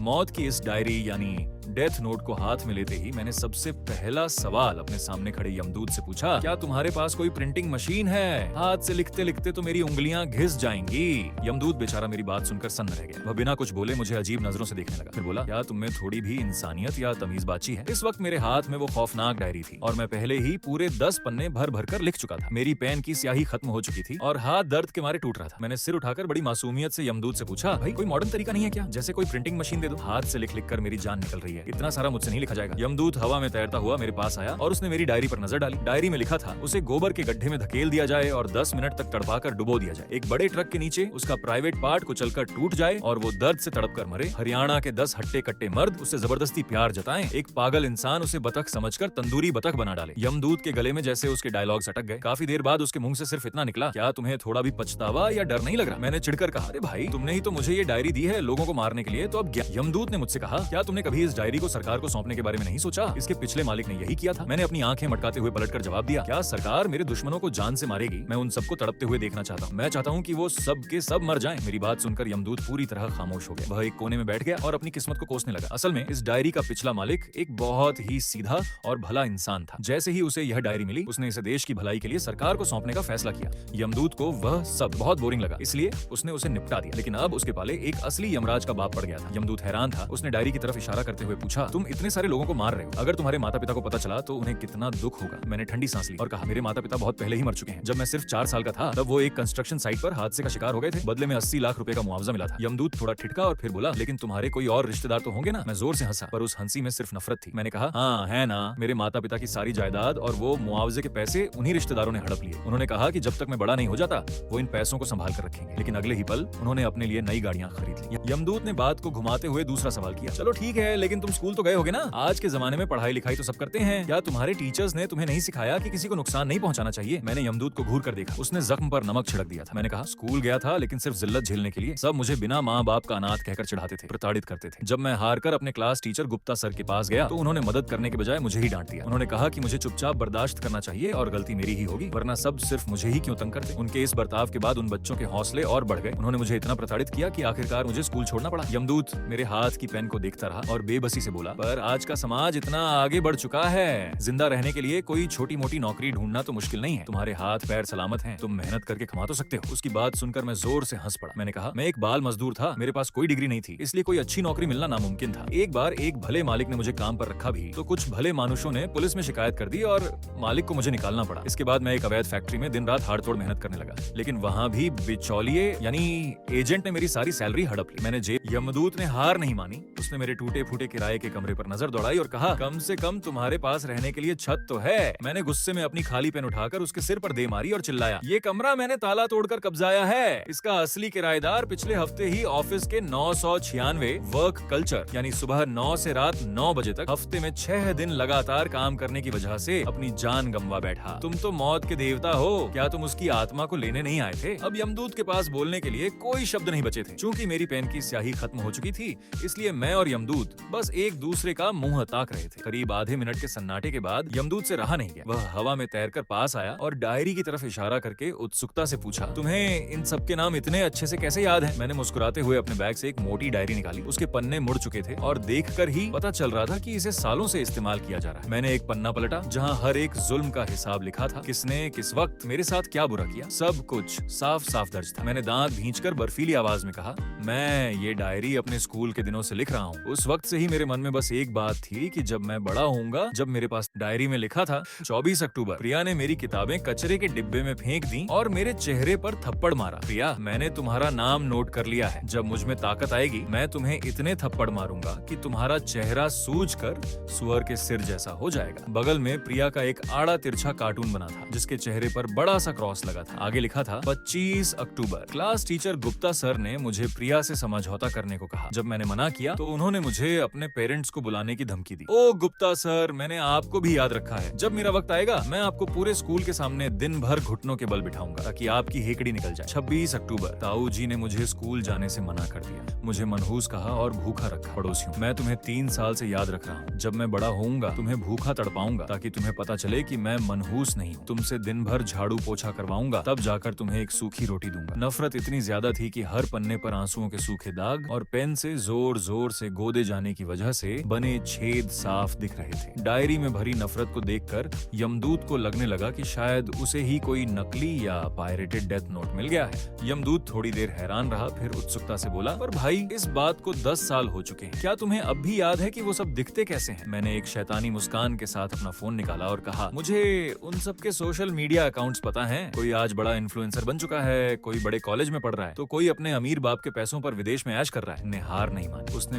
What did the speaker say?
मौत की इस डायरी यानी डेथ नोट को हाथ में लेते ही मैंने सबसे पहला सवाल अपने सामने खड़े यमदूत से पूछा, क्या तुम्हारे पास कोई प्रिंटिंग मशीन है? हाथ से लिखते लिखते तो मेरी उंगलियां घिस जाएंगी। यमदूत बेचारा मेरी बात सुनकर सन्न रह गया। वह बिना कुछ बोले मुझे अजीब नजरों से देखने लगा। फिर बोला, क्या तुम में थोड़ी भी इंसानियत या तमीजबाजी है? इस वक्त मेरे हाथ में वो खौफनाक डायरी थी और मैं पहले ही पूरे 10 पन्ने भर भर कर लिख चुका था। मेरी पेन की स्याही खत्म हो चुकी थी और हाथ दर्द के मारे टूट रहा था। मैंने सिर उठाकर बड़ी मासूमियत से यमदूत से पूछा, भाई कोई मॉडर्न तरीका नहीं है क्या, जैसे कोई प्रिंटिंग मशीन दे दो? हाथ से लिख लिख कर मेरी जान निकल रही है, इतना सारा मुझसे नहीं लिखा जाएगा। यमदूत हवा में तैरता हुआ मेरे पास आया और उसने मेरी डायरी पर नजर डाली। डायरी में लिखा था, उसे गोबर के गड्ढे में धकेल दिया जाए और 10 मिनट तक तड़पाकर डुबो दिया जाए। एक बड़े ट्रक के नीचे उसका प्राइवेट पार्ट कुचलकर टूट जाए और वो दर्द से तड़प कर मरे। हरियाणा के 10 हट्टे कट्टे मर्द उससे जबरदस्ती प्यार जताएं। एक पागल इंसान उसे बतख समझकर तंदूरी बतख बना डाले। यमदूत के गले में जैसे उसके डायलॉग्स अटक गए। काफी देर बाद उसके मुंह से सिर्फ इतना निकला, क्या तुम्हें थोड़ा भी पछतावा या डर नहीं लग रहा? मैंने चिढ़कर कहा, अरे भाई तुमने ही तो मुझे ये डायरी दी है लोगों को मारने के लिए, तो अब क्या? यमदूत ने मुझसे कहा, क्या तुमने कभी इस डायरी को सरकार को सौंपने के बारे में नहीं सोचा? इसके पिछले मालिक ने यही किया था। मैंने अपनी आंखें मटकाते हुए पलटकर जवाब दिया, क्या सरकार मेरे दुश्मनों को जान से मारेगी? मैं उन सबको तड़पते हुए देखना चाहता हूँ। मैं चाहता हूँ कि वो सब के सब मर जाएं। मेरी बात सुनकर यमदूत पूरी तरह खामोश हो गया। वह एक कोने में बैठ गया और अपनी किस्मत को कोसने लगा। असल में इस डायरी का पिछला मालिक एक बहुत ही सीधा और भला इंसान था। जैसे ही उसे यह डायरी मिली, उसने इसे देश की भलाई के लिए सरकार को सौंपने का फैसला किया। यमदूत को वह सब बहुत बोरिंग लगा, इसलिए उसने उसे निपटा दिया। लेकिन अब उसके पाले एक असली यमराज का बाप पड़ गया था। यमदूत हैरान था। उसने डायरी की तरफ इशारा करते हुए पूछा, तुम इतने सारे लोगों को मार रहे हो, अगर तुम्हारे माता पिता को पता चला तो उन्हें कितना दुख होगा? मैंने ठंडी सांस ली और कहा, मेरे माता पिता बहुत पहले ही मर चुके हैं। जब मैं सिर्फ 4 साल का था तब वो एक कंस्ट्रक्शन साइट पर हादसे का शिकार हो गए थे। बदले में 80 लाख रुपए का मुआवजा मिला था। यमदूत थोड़ा ठिठका और फिर बोला, लेकिन तुम्हारे कोई और रिश्तेदार तो होंगे ना? मैं जोर से हंसा, पर उस हंसी में सिर्फ नफरत थी। मैंने कहा, हाँ है ना, मेरे माता पिता की सारी जायदाद और वो मुआवजे के पैसे उन्हीं रिश्तेदारों ने हड़प लिए। उन्होंने कहा कि जब तक मैं बड़ा नहीं हो जाता वो इन पैसों को संभाल कर रखेंगे। लेकिन अगले ही पल उन्होंने अपने लिए नई गाड़ियां खरीद ली। यमदूत ने बात को घुमाते हुए दूसरा सवाल किया, चलो ठीक है, लेकिन तुम स्कूल तो गए होगे ना? आज के जमाने में पढ़ाई लिखाई तो सब करते हैं, क्या तुम्हारे टीचर्स ने तुम्हें नहीं सिखाया कि किसी को नुकसान नहीं पहुंचाना चाहिए? मैंने यमदूत को घूर कर देखा। उसने जख्म पर नमक छिड़क दिया था। मैंने कहा, स्कूल गया था लेकिन सिर्फ जिल्लत झेलने के लिए। सब मुझे बिना माँ बाप का अनाथ कहकर चिढ़ाते थे, प्रताड़ित करते थे। जब मैं हार कर अपने क्लास टीचर गुप्ता सर के पास गया तो उन्होंने मदद करने के बजाय मुझे ही डांट दिया। उन्होंने कहा कि मुझे चुपचाप बर्दाश्त करना चाहिए और गलती मेरी ही होगी, वरना सब सिर्फ मुझे ही क्यों तंग करते। उनके इस बर्ताव के बाद उन बच्चों के हौसले और बढ़ गए। उन्होंने मुझे इतना प्रताड़ित किया कि आखिरकार मुझे स्कूल छोड़ना पड़ा। यमदूत मेरे हाथ की पेन को देखता रहा और बेबसी से बोला, पर आज का समाज इतना आगे बढ़ चुका है, जिंदा रहने के लिए कोई छोटी मोटी नौकरी ढूंढना तो मुश्किल नहीं है। तुम्हारे हाथ पैर सलामत हैं, तुम मेहनत करके कमा तो सकते हो। उसकी बात सुनकर मैं जोर से हंस पड़ा। मैंने कहा, मैं एक बाल मजदूर था, मेरे पास कोई डिग्री नहीं थी, इसलिए कोई अच्छी नौकरी मिलना नामुमकिन था। एक बार एक भले मालिक ने मुझे काम पर रखा भी तो कुछ भले मानुषों ने पुलिस में शिकायत कर दी और मालिक को मुझे निकालना पड़ा। इसके बाद मैं एक अवैध फैक्ट्री में दिन रात हाड़-तोड़ मेहनत करने लगा, लेकिन वहाँ भी बिचौलिए यानी एजेंट ने मेरी सारी सैलरी हड़प ली। मैंने यमदूत ने हार नहीं मानी। उसने मेरे टूटे फूटे किराए के कमरे पर नजर दौड़ाई और कहा, कम से कम तुम्हारे पास रहने के लिए छत तो है। मैंने गुस्से में अपनी खाली पेन उठाकर उसके सिर पर दे मारी और चिल्लाया, ये कमरा मैंने ताला तोड़कर कब्जाया है। इसका असली किराएदार पिछले हफ्ते ही ऑफिस के 996 वर्क कल्चर यानी सुबह 9 से रात 9 बजे तक हफ्ते में 6 दिन लगातार काम करने की वजह से अपनी जान गंवा बैठा। तुम तो मौत के देवता हो, क्या तुम उसकी आत्मा को लेने नहीं आए थे? अब यमदूत के पास बोलने के लिए कोई शब्द नहीं बचे थे। चूंकि मेरी पेन की स्याही खत्म हो चुकी थी, इसलिए मैं और यमदूत बस एक दूसरे का मुंह ताक रहे थे। करीब आधे मिनट के सन्नाटे के बाद यमदूत से रहा नहीं गया। वह हवा में तैरकर पास आया और डायरी की तरफ इशारा करके उत्सुकता से पूछा, तुम्हें इन सब के नाम इतने अच्छे से कैसे याद है? मैंने मुस्कुराते हुए अपने बैग से एक मोटी डायरी निकाली। उसके पन्ने मुड़ चुके थे और देखकर ही पता चल रहा था कि इसे सालों से इस्तेमाल किया जा रहा है। मैंने एक पन्ना पलटा जहाँ हर एक जुल्म का हिसाब लिखा था, किसने किस वक्त मेरे साथ क्या बुरा किया, सब कुछ साफ साफ दर्ज था। मैंने दांत भींचकर बर्फीली आवाज में कहा, मैं ये डायरी अपने स्कूल के दिनों से लिख रहा हूँ। उस वक्त से ही मेरे मन में बस एक बात थी कि जब मैं बड़ा होऊंगा। जब मेरे पास डायरी में लिखा था 24 अक्टूबर, प्रिया ने मेरी किताबें कचरे के डिब्बे में फेंक दी और मेरे चेहरे पर थप्पड़ मारा। प्रिया, मैंने तुम्हारा नाम नोट कर लिया है। जब मुझ में ताकत आएगी मैं तुम्हें इतने थप्पड़ मारूंगा कि तुम्हारा चेहरा सूजकर सुअर के सिर जैसा हो जाएगा। बगल में प्रिया का एक आड़ा तिरछा कार्टून बना था जिसके चेहरे पर बड़ा सा क्रॉस लगा था। आगे लिखा था 25 अक्टूबर, क्लास टीचर गुप्ता सर ने मुझे प्रिया से समझौता करने को कहा। जब मैंने मना किया तो उन्होंने मुझे अपने अपने पेरेंट्स को बुलाने की धमकी दी। ओ गुप्ता सर, मैंने आपको भी याद रखा है। जब मेरा वक्त आएगा मैं आपको पूरे स्कूल के सामने दिन भर घुटनों के बल बिठाऊंगा ताकि आपकी हेकड़ी निकल जाए। 26 अक्टूबर। ताऊ जी ने मुझे स्कूल जाने से मना कर दिया, मुझे मनहूस कहा और भूखा रखा। पड़ोसियों, मैं तुम्हें 3 साल से याद रख रहा हूँ। जब मैं बड़ा होऊंगा तुम्हें भूखा तड़पाऊंगा ताकि तुम्हें पता चले कि मैं मनहूस नहीं हूँ। तुमसे दिन भर झाड़ू पोछा करवाऊंगा, तब जाकर तुम्हें एक सूखी रोटी दूंगा। नफरत इतनी ज्यादा थी कि हर पन्ने पर आंसुओं के सूखे दाग और पेन से जोर जोर से गोदे जाने की वजह से बने छेद साफ दिख रहे थे। डायरी में भरी नफरत को देखकर यमदूत को लगने लगा कि शायद उसे ही कोई नकली या पायरेटेड डेथ नोट मिल गया है। यमदूत थोड़ी देर हैरान रहा, फिर उत्सुकता से बोला, पर भाई इस बात को 10 साल हो चुके हैं, क्या तुम्हें अब भी याद है कि वो सब दिखते कैसे हैं? मैंने एक शैतानी मुस्कान के साथ अपना फोन निकाला और कहा, मुझे उन सब के सोशल मीडिया अकाउंट्स पता हैं। कोई आज बड़ा इन्फ्लुएंसर बन चुका है, कोई बड़े कॉलेज में पढ़ रहा है, तो कोई अपने अमीर बाप के पैसों पर विदेश में ऐश कर रहा है। ने हार नहीं मानी। उसने